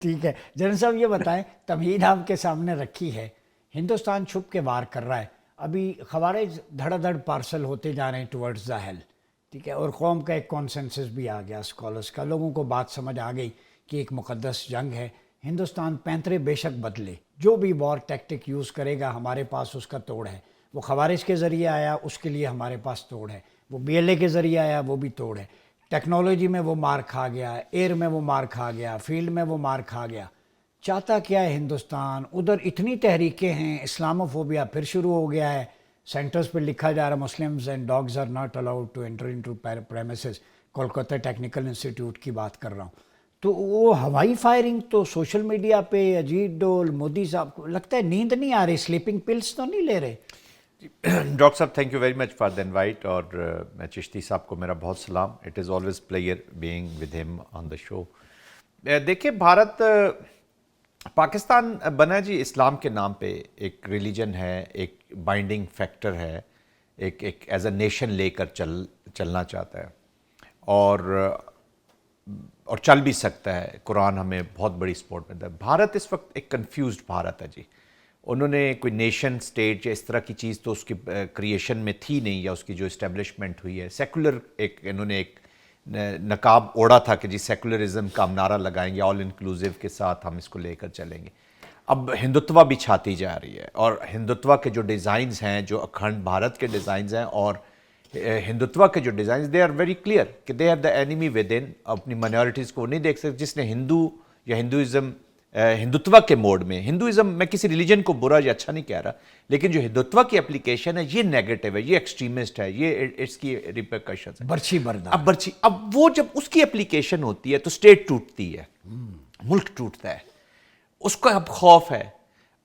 ٹھیک ہے جنرل صاحب، یہ بتائیں، تمہید آپ کے سامنے رکھی ہے، ہندوستان چھپ کے وار کر رہا ہے، ابھی خوارج دھڑا دھڑ پارسل ہوتے جا رہے ہیں ٹورڈز ساحل، ٹھیک ہے، اور قوم کا ایک کانسنسس بھی آ گیا اسکالرس کا، لوگوں کو بات سمجھ آ گئی کہ ایک مقدس جنگ ہے، ہندوستان پینترے بے شک بدلے، جو بھی وار ٹیکٹک یوز کرے گا ہمارے پاس اس کا توڑ ہے، وہ خوارج کے ذریعے آیا اس کے لیے ہمارے پاس توڑ ہے، وہ بی ایل اے کے ذریعے آیا وہ بھی توڑ ہے، ٹیکنالوجی میں وہ مار کھا گیا، ایئر میں وہ مار کھا گیا، فیلڈ میں وہ مار کھا گیا، چاہتا کیا ہے ہندوستان؟ ادھر اتنی تحریکیں ہیں، اسلاموفوبیا پھر شروع ہو گیا ہے، سینٹرز پہ لکھا جا رہا ہے Muslims and dogs are not allowed to enter into premises, Kolkata technical institute کی بات کر رہا ہوں، تو وہ ہوائی فائرنگ تو سوشل میڈیا پہ اجیت ڈول مودی صاحب کو لگتا ہے نیند نہیں آ رہی، سلیپنگ پلس تو نہیں لے رہے؟ ڈاکٹر صاحب thank you very much for the invite, اور میں چشتی صاحب کو میرا بہت سلام، it is always player being with ہم آن دا شو۔ دیکھیے بھارت پاکستان بنا جی اسلام کے نام پہ، ایک ریلیجن ہے، ایک بائنڈنگ فیکٹر ہے، ایک ایز اے نیشن لے کر چلنا چاہتا ہے، اور چل بھی سکتا ہے، قرآن ہمیں بہت بڑی سپورٹ ملتا ہے۔ بھارت اس وقت ایک کنفیوزڈ بھارت ہے جی، انہوں نے کوئی نیشن سٹیٹ یا اس طرح کی چیز تو اس کی کریشن میں تھی نہیں، یا اس کی جو اسٹیبلشمنٹ ہوئی ہے سیکولر، انہوں نے ایک نقاب اوڑا تھا کہ جی سیکولرزم کا ہم نعرہ لگائیں گے، آل انکلوسیو کے ساتھ ہم اس کو لے کر چلیں گے۔ اب ہندوتوا بھی چھاتی جا رہی ہے، اور ہندوتوا کے جو ڈیزائنز ہیں، جو اکھنڈ بھارت کے ڈیزائنز ہیں، اور ہندوتوا کے جو designs, they are very clear کہ they are the enemy within ان، اپنی مائنورٹیز کو وہ نہیں دیکھ سکتے۔ جس نے ہندو یا ہندوازم ہندوتوا کے موڈ میں، ہندوازم میں کسی ریلیجن کو برا یا اچھا نہیں کہہ رہا، لیکن جو ہندوتوا کی اپلیکیشن ہے یہ نیگیٹو ہے، یہ ایکسٹریمسٹ ہے، یہ اس کی ریپرکشنز ہیں۔ برچھی بردار اب وہ جب اس کی اپلیکیشن ہوتی ہے تو اسٹیٹ ٹوٹتی ہے، ملک ٹوٹتا ہے، اس کا اب خوف ہے،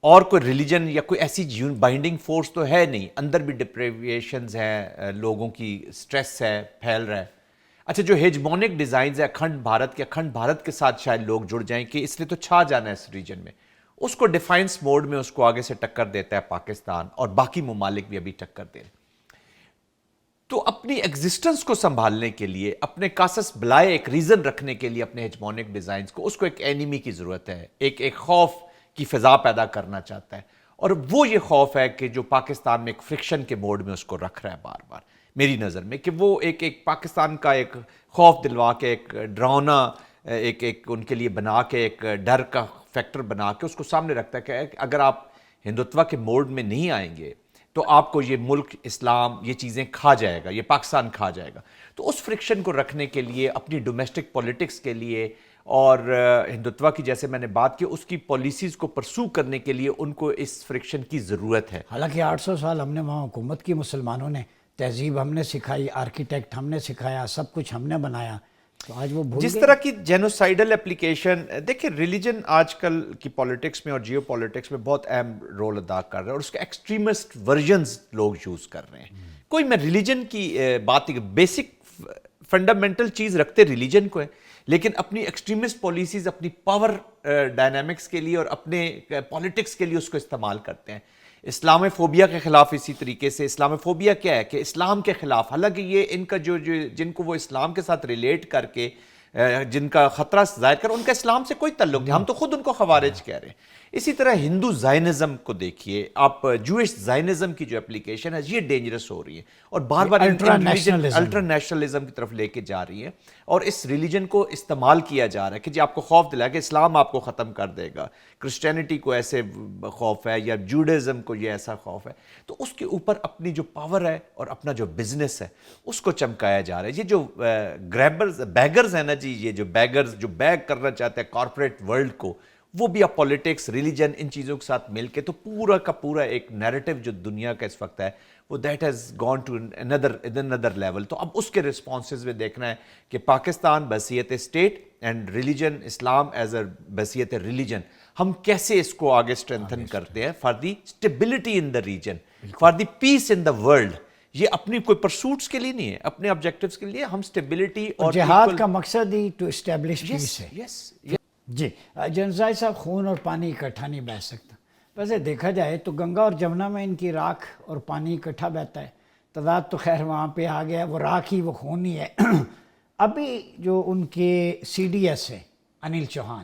اور کوئی ریلیجن یا کوئی ایسی بائنڈنگ فورس تو ہے نہیں، اندر بھی ڈپریویشنز ہیں، لوگوں کی سٹریس ہے، پھیل رہا ہے۔ اچھا جو ہیجمونک ڈیزائنز ہے اکھنڈ بھارت کے ساتھ شاید لوگ جڑ جائیں کہ اس نے تو چھا جانا ہے اس ریجن میں، اس کو ڈیفائنس موڈ میں اس کو آگے سے ٹکر دیتا ہے پاکستان، اور باقی ممالک بھی ابھی ٹکر دے رہے ہیں۔ تو اپنی ایگزسٹنس کو سنبھالنے کے لیے، اپنے کاسس بلائے ایک ریزن رکھنے کے لیے اپنے ہیجمونک ڈیزائنز کو، اس کو ایک اینیمی کی ضرورت ہے، ایک خوف کی فضا پیدا کرنا چاہتا ہے، اور وہ یہ خوف ہے کہ جو پاکستان میں ایک فرکشن کے موڈ میں اس کو رکھ رہا ہے بار بار میری نظر میں، کہ وہ ایک پاکستان کا ایک خوف دلوا کے، ایک ڈراؤنا ایک ان کے لیے بنا کے، ایک ڈر کا فیکٹر بنا کے اس کو سامنے رکھتا ہے کہ اگر آپ ہندوتوا کے موڈ میں نہیں آئیں گے تو آپ کو یہ ملک، اسلام، یہ چیزیں کھا جائے گا، یہ پاکستان کھا جائے گا۔ تو اس فرکشن کو رکھنے کے لیے، اپنی ڈومیسٹک پولیٹکس کے لیے، اور ہندوتوا کی جیسے میں نے بات کی اس کی پالیسیز کو پرسو کرنے کے لیے ان کو اس فرکشن کی ضرورت ہے۔ حالانکہ 800 سال ہم نے وہاں حکومت کی، مسلمانوں نے، تہذیب ہم نے سکھائی، آرکیٹیکٹ ہم نے سکھایا، سب کچھ ہم نے بنایا، تو آج وہ بھول جس گئے۔ طرح کی جینوسائیڈل اپلیکیشن، دیکھیں ریلیجن آج کل کی پولیٹکس میں اور جیو پولیٹکس میں بہت اہم رول ادا کر رہا ہے، اور اس کے ایکسٹریمسٹ ورژنز لوگ یوز کر رہے ہیں۔ کوئی میں ریلیجن کی بات، بیسک فنڈامنٹل چیز رکھتے ریلیجن کو ہے، لیکن اپنی ایکسٹریمسٹ پالیسیز اپنی پاور ڈائنامکس کے لیے اور اپنے پولیٹکس کے لیے اس کو استعمال کرتے ہیں۔ اسلام فوبیا کے خلاف اسی طریقے سے، اسلام فوبیا کیا ہے کہ اسلام کے خلاف، حالانکہ یہ ان کا جو جن کو وہ اسلام کے ساتھ ریلیٹ کر کے جن کا خطرہ ظاہر کر، ان کا اسلام سے کوئی تعلق نہیں، ہم تو خود ان کو خوارج کہہ رہے ہیں۔ اسی طرح ہندو زائنزم کو دیکھیے آپ، جوئش زائنزم کی جو اپلیکیشن ہے یہ ڈینجرس ہو رہی ہے، اور بار بار الٹرا نیشنلزم، الٹرا نیشنلزم کی طرف لے کے جا رہی ہے، اور اس ریلیجن کو استعمال کیا جا رہا ہے کہ جی آپ کو خوف دلایا کہ اسلام آپ کو ختم کر دے گا، کرسچینٹی کو ایسے خوف ہے، یا جوڈازم کو یہ ایسا خوف ہے، تو اس کے اوپر اپنی جو پاور ہے اور اپنا جو بزنس ہے اس کو چمکایا جا رہا ہے۔ یہ جو بیگرز ہیں نا جی، یہ جو بیگرز جو بیگ کرنا چاہتے ہیں کارپوریٹ ورلڈ کو، وہ بھی اب پولیٹکس، ریلیجن، ان چیزوں کے ساتھ مل کے تو پورا کا پورا ایک نیریٹو جو دنیا کا اس وقت ہے وہ that has gone to another level. تو اب اس کے رسپانسز میں دیکھنا ہے کہ پاکستان بحیثیت state and religion, Islam as a بحیثیت ریلیجن، ہم کیسے اس کو آگے اسٹرینتھن کرتے ہیں for the stability in the region, for the peace in the world. یہ اپنی کوئی پرسوٹس کے لیے نہیں ہے، اپنے آبجیکٹیوز کے لیے ہم اسٹیبلٹی اور جہاد کا مقصد ہی ٹو اسٹیبلش پیس ہے۔ یس جی جنزائی صاحب، خون اور پانی اکٹھا نہیں بہہ سکتا، ویسے دیکھا جائے تو گنگا اور جمنا میں ان کی راکھ اور پانی اکٹھا بہتا ہے، تضاد تو خیر وہاں پہ آ گیا، وہ راکھ ہی وہ خون ہی ہے۔ ابھی جو ان کے سی ڈی ایس ہے انل چوہان،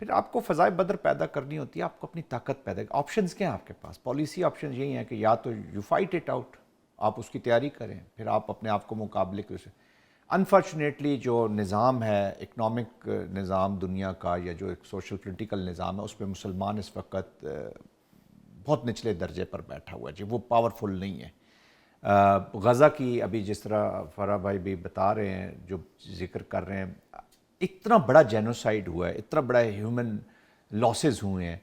پھر آپ کو فضائے بدر پیدا کرنی ہوتی ہے, آپ کو اپنی طاقت پیدا, آپشنز کیا ہیں آپ کے پاس؟ پالیسی آپشنز یہی ہیں کہ یا تو یو فائٹ اٹ آؤٹ, آپ اس کی تیاری کریں, پھر آپ اپنے آپ کو مقابلے کے اسے. انفارچونیٹلی جو نظام ہے, اکنامک نظام دنیا کا, یا جو ایک سوشل پولیٹیکل نظام ہے, اس پہ مسلمان اس وقت بہت نچلے درجے پر بیٹھا ہوا ہے جی, وہ پاورفل نہیں ہے. غزہ کی ابھی جس طرح فرح بھائی بھی بتا رہے ہیں, جو ذکر کر رہے ہیں, اتنا بڑا جینوسائیڈ ہوا ہے, اتنا بڑا ہیومن لاسز ہوئے ہیں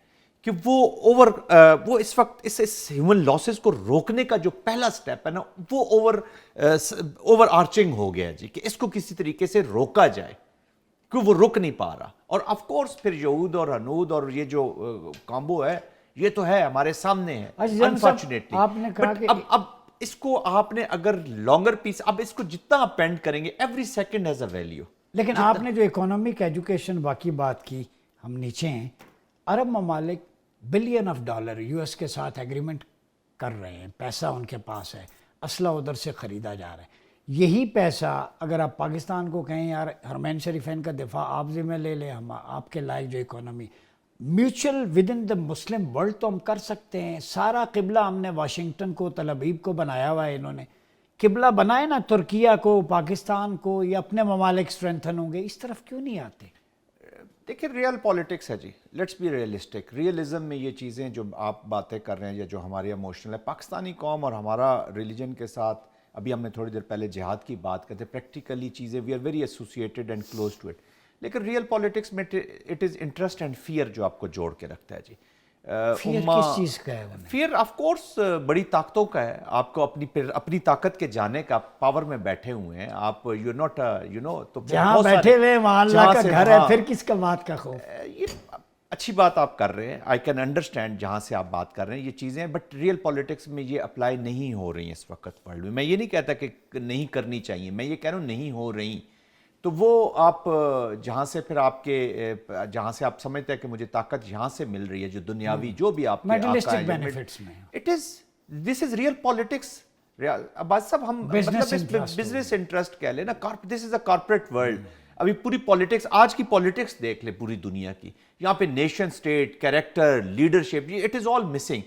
کہ وہ اس وقت اس ہیومن لاسز کو روکنے کا جو پہلا سٹیپ ہے نا, وہ اوور آرچنگ ہو گیا جی, کہ اس کو کسی طریقے سے روکا جائے, کہ وہ رک نہیں پا رہا. اور آف کورس پھر یہود اور ہنود اور یہ جو کامبو ہے, یہ تو ہے ہمارے سامنے ہے انفارچونیٹلی. آپ نے کہا کہ اب اس کو آپ نے اگر لانگر پیس, اب اس کو جتنا آپ پینڈ کریں گے, every second has a value. لیکن آپ نے جو اکانومک ایجوکیشن باقی بات کی, ہم نیچے ہیں, عرب ممالک billion of dollar U S کے ساتھ ایگریمنٹ کر رہے ہیں, پیسہ ان کے پاس ہے, اسلحہ ادھر سے خریدا جا رہا ہے. یہی پیسہ اگر آپ پاکستان کو کہیں یار حرمین شریفین کا دفاع آپ ذمہ لے لیں, ہم آپ کے لائق جو economy mutual with in the Muslim world تو ہم کر سکتے ہیں. سارا قبلہ ہم نے واشنگٹن کو, تل ابیب کو بنایا ہوا ہے, انہوں نے قبلہ بنائے نا ترکیہ کو, پاکستان کو, یا اپنے ممالک اسٹرینتھن ہوں گے, اس طرف کیوں نہیں آتے؟ دیکھیں ریئل پالیٹکس ہے جی, لیٹس بی ریئلسٹک. ریئلزم میں یہ چیزیں جو آپ باتیں کر رہے ہیں یا جو ہماری ایموشنل ہے, پاکستانی قوم اور ہمارا ریلیجن کے ساتھ, ابھی ہم نے تھوڑی دیر پہلے جہاد کی بات کرتے, پریکٹیکلی چیزیں we are very associated and close to it. لیکن ریئل پالیٹکس میں it is interest and fear جو آپ کو جوڑ کے رکھتا ہے جی. فیئر کس چیز کا ہے؟ فیئر آف کورس بڑی طاقتوں کا ہے. آپ کو اپنی طاقت کے جانے کا, پاور میں بیٹھے ہوئے ہیں آپ, یو ناٹ یو نو, تو جہاں بیٹھے ہوئے وہاں اللہ کا گھر ہے, پھر کس کا بات کا خوف؟ یہ اچھی بات آپ کر رہے ہیں, آئی کین انڈرسٹینڈ جہاں سے آپ بات کر رہے ہیں یہ چیزیں, بٹ ریئل پالیٹکس میں یہ اپلائی نہیں ہو رہی ہیں اس وقت ورلڈ میں. میں یہ نہیں کہتا کہ نہیں کرنی چاہیے, میں یہ کہہ رہا ہوں نہیں ہو رہی. تو وہ آپ جہاں سے پھر آپ کے, جہاں سے آپ سمجھتے ہیں کہ مجھے طاقت یہاں سے مل رہی ہے, جو دنیاوی جو بھی آپ کے آقا ہے, دس از ریئل پالیٹکس. عباس صاحب ہم بزنس انٹرسٹ کہہ لیں نا, دس از اے کارپوریٹ ورلڈ. ابھی پوری پالیٹکس, آج کی پالیٹکس دیکھ لیں پوری دنیا کی, یہاں پہ nation state, character, leadership, it is all missing.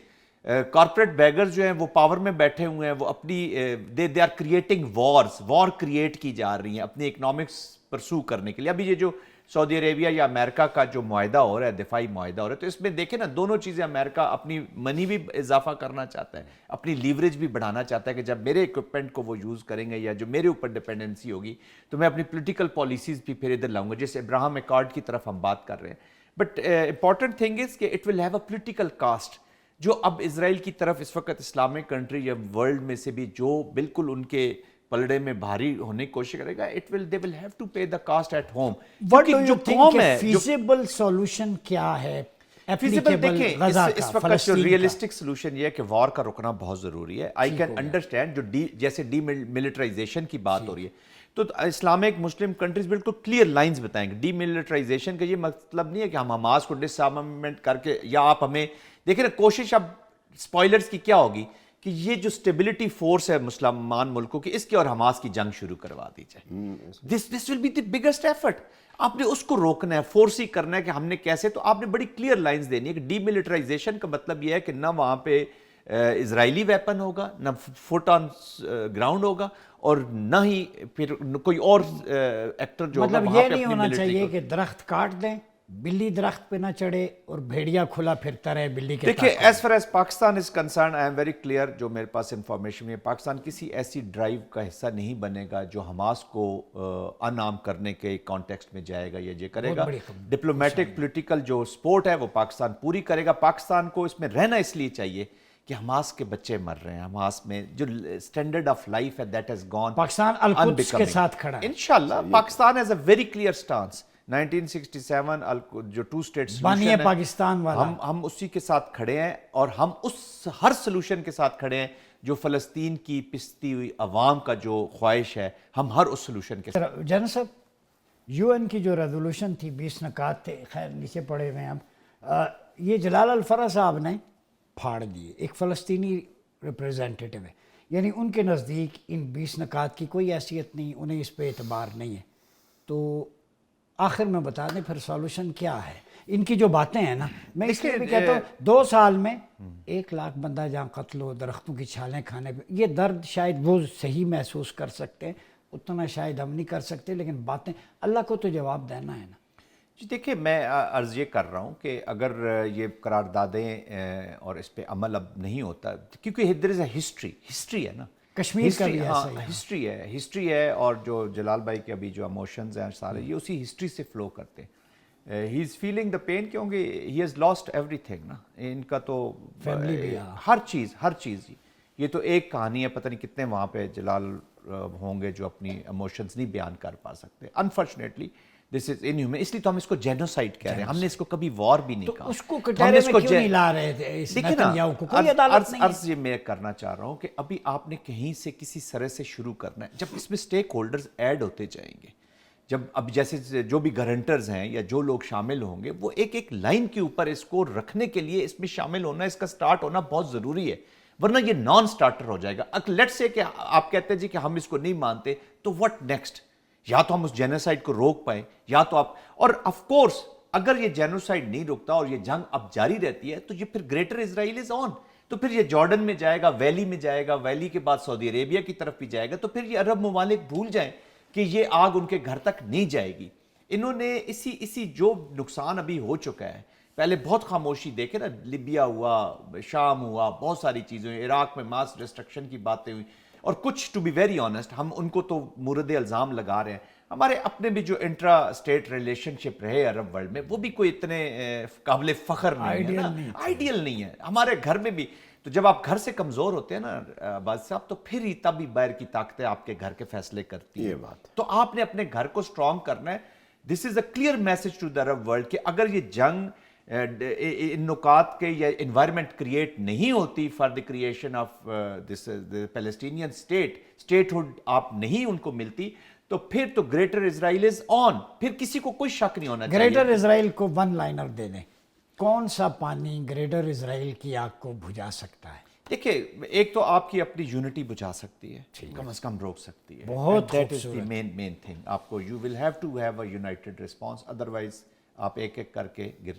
Corporate beggars جو ہیں وہ پاور میں بیٹھے ہوئے ہیں, وہ اپنی they are creating war create کی جا رہی ہیں اپنی اکنامکس پرسو کرنے کے لیے. ابھی یہ جو سعودی عربیہ یا امریکہ کا جو معاہدہ ہو رہا ہے, دفاعی معاہدہ ہو رہا ہے, تو اس میں دیکھیں نا دونوں چیزیں, امریکہ اپنی منی بھی اضافہ کرنا چاہتا ہے, اپنی لیوریج بھی بڑھانا چاہتا ہے کہ جب میرے اکوپمنٹ کو وہ یوز کریں گے یا جو میرے اوپر ڈپینڈنسی ہوگی تو میں اپنی پولیٹیکل پالیسیز بھی پھر ادھر لاؤں گا, جیسے ابراہم ایکارڈ کی طرف ہم بات کر رہے ہیں. بٹ امپورٹنٹ تھنگ از کہ it will have a political cost. جو اب اسرائیل کی طرف اس وقت اسلامک کنٹری یا ورلڈ میں سے بھی جو بالکل ان کے پلڑے میں بھاری ہونے کی کوشش کرے گا, they will have to pay the cost at home. What do you think کہ feasible solution کیا ہے فیزیبل؟ دیکھیں اس وقت جو ریئلسٹک سولوشن یہ ہے کہ وار کا رکنا بہت ضروری ہے. آئی کین انڈرسٹینڈ جو جیسے ڈی ملٹرائزیشن کی بات ہو رہی ہے, تو اسلامک مسلم کنٹریز بالکل کلیئر لائنز بتائیں گے. ڈی ملٹرائزیشن کا یہ مطلب نہیں ہے کہ ہم حماس کو ڈس آرمامنٹ کر کے, یا آپ ہمیں دیکھیں نا کوشش اب اسپوائلرز کی کیا ہوگی کہ یہ جو اسٹیبلٹی فورس ہے مسلمان ملکوں کی, اس کی اور حماس کی جنگ شروع کروا دی جائے. This will be the biggest effort. آپ نے اس کو روکنا ہے, فورس ہی کرنا ہے کہ ہم نے کیسے. تو آپ نے بڑی کلیئر لائنز دینی ہے کہ ڈی ملٹرائزیشن کا مطلب یہ ہے کہ نہ وہاں پہ اسرائیلی ویپن ہوگا, نہ فٹ آن گراؤنڈ ہوگا, اور نہ ہی پھر کوئی اور ایکٹر جو ہوگا مطلب یہ نہیں ہونا چاہیے کہ درخت کاٹ دیں, بلی درخت پہ نہ چڑھے اور بھیڑیا کھلا پھرتا رہے بلی کے. دیکھیں as far as Pakistan is concern, I am very clear, جو میرے پاس انفارمیشن ہے, پاکستان کسی ایسی ڈرائیو کا حصہ نہیں بنے گا جو حماس کو انعام کرنے کے کانٹیکسٹ میں جائے گا یا یہ کرے گا. ڈپلومیٹک پولیٹیکل جو سپورٹ ہے وہ پاکستان پوری کرے گا. پاکستان کو اس میں رہنا اس لیے چاہیے کہ حماس کے بچے مر رہے ہیں, حماس میں جو اسٹینڈرڈ آف لائف ہے دیٹ ہیز گون. پاکستان القدس کے ساتھ کھڑا ہے انشاءاللہ. Pakistan has a very clear stance. 1967 جو ٹو اسٹیٹ سولوشن ہے پاکستان والا, ہم اسی کے ساتھ کھڑے ہیں, اور ہم اس ہر سولوشن کے ساتھ کھڑے ہیں جو فلسطین کی پستی ہوئی عوام کا جو خواہش ہے, ہم ہر اس سولوشن کے ساتھ. جنرل صاحب, یو این کی جو ریزولوشن تھی 20 نکات تھے, خیر نیچے پڑے ہوئے ہیں اب, یہ جلال الفرح صاحب نے پھاڑ دیے. ایک فلسطینی ریپریزنٹیٹیو ہے, یعنی ان کے نزدیک ان 20 نکات کی کوئی حیثیت نہیں, انہیں اس پہ اعتبار نہیں ہے. تو آخر میں بتا دیں پھر سولوشن کیا ہے. ان کی جو باتیں ہیں نا, میں اس لیے بھی کہتا ہوں 2 سال میں 1 لاکھ بندہ جہاں قتل ہو, درختوں کی چھالیں کھانے پہ, یہ درد شاید وہ صحیح محسوس کر سکتے ہیں, اتنا شاید ہم نہیں کر سکتے, لیکن باتیں اللہ کو تو جواب دینا ہے نا. جی دیکھیں, میں عرض یہ کر رہا ہوں کہ اگر یہ قراردادیں اور اس پہ عمل اب نہیں ہوتا, کیونکہ دیر از اے ہسٹری ہے نا, کشمیر کا بھی ایسا ہی ہے. ہسٹری ہے, اور جو جلال بھائی کے ابھی جو ایموشنز ہیں سارے, یہ اسی ہسٹری سے فلو کرتے ہیں. ہی از فیلنگ دا پین, کیونکہ he has lost every thing نا, ان کا تو فیملی بھی, ہر چیز. یہ تو ایک کہانی ہے, پتہ نہیں کتنے وہاں پہ جلال ہوں گے جو اپنی ایموشنز نہیں بیان کر پا سکتے. انفارچونیٹلی دس از انہیومن, اس لیے تو ہم اس کو جینوسائڈ کہہ رہے ہیں. ہم نے اس کو کبھی وار بھی نہیں کہا. اس کو کٹہرے میں کیوں نہیں لا رہے تھے اس نتنیاہو کو؟ کوئی عدالت نہیں ہے. عرض یہ میں کرنا چاہ رہا ہوں کہ ابھی آپ نے کہیں سے کسی سرے سے شروع کرنا ہے. جب اس میں سٹیک ہولڈرز ایڈ ہوتے جائیں گے, جب اب جیسے جو بھی گارنٹرز ہیں یا جو لوگ شامل ہوں گے, وہ ایک لائن کے اوپر اس کو رکھنے کے لیے اس میں شامل ہونا, اس کا سٹارٹ ہونا بہت ضروری ہے, ورنہ یہ نان سٹارٹر ہو جائے گا. لیٹس سے کہ آپ کہتے ہیں جی کہ ہم اس کو نہیں مانتے, تو واٹ نیکسٹ؟ یا تو ہم اس جینوسائیڈ کو روک پائیں, یا تو آپ, اور آف کورس اگر یہ جینوسائیڈ نہیں رکتا اور یہ جنگ اب جاری رہتی ہے, تو یہ پھر گریٹر اسرائیل از آن, تو پھر یہ جارڈن میں جائے گا, ویلی میں جائے گا, ویلی کے بعد سعودی عربیہ کی طرف بھی جائے گا, تو پھر یہ عرب ممالک بھول جائیں کہ یہ آگ ان کے گھر تک نہیں جائے گی. انہوں نے اسی جو نقصان ابھی ہو چکا ہے, پہلے بہت خاموشی دیکھے نا, لیبیا ہوا, شام ہوا, بہت ساری چیزیں, عراق میں ماس ڈسٹرکشن کی باتیں ہوئی, اور کچھ ٹو بی ویری آنیسٹ ہم ان کو تو مورد الزام لگا رہے ہیں. ہمارے اپنے بھی جو انٹرا اسٹیٹ ریلیشن شپ رہے عرب ورلڈ میں, وہ بھی کوئی اتنے قابل فخر نہیں ہے نا, آئیڈیل نہیں ہے. ہمارے گھر میں بھی, تو جب آپ گھر سے کمزور ہوتے ہیں نا باز صاحب, تو پھر ہی تب ہی باہر کی طاقتیں آپ کے گھر کے فیصلے کرتی ہیں. تو آپ نے اپنے گھر کو اسٹرانگ کرنا ہے. This is a clear message to the Arab world کہ اگر یہ جنگ ان نکات کے یا انوائرمنٹ کریٹ نہیں ہوتی for the creation of this Palestinian statehood آپ نہیں ان کو ملتی, تو پھر تو گریٹر اسرائیل از آن. پھر کسی کو کوئی شک نہیں ہونا چاہیے. گریٹر اسرائیل کو 1 لائنر دے دیں, کون سا پانی گریٹر اسرائیل کی آگ کو بجھا سکتا ہے؟ دیکھیں, ایک تو آپ کی اپنی یونٹی بجھا سکتی ہے, کم از کم روک سکتی ہے. بہت that is the main thing. آپ کو you will have to have a united response, otherwise آپ ایک ایک کر کے گر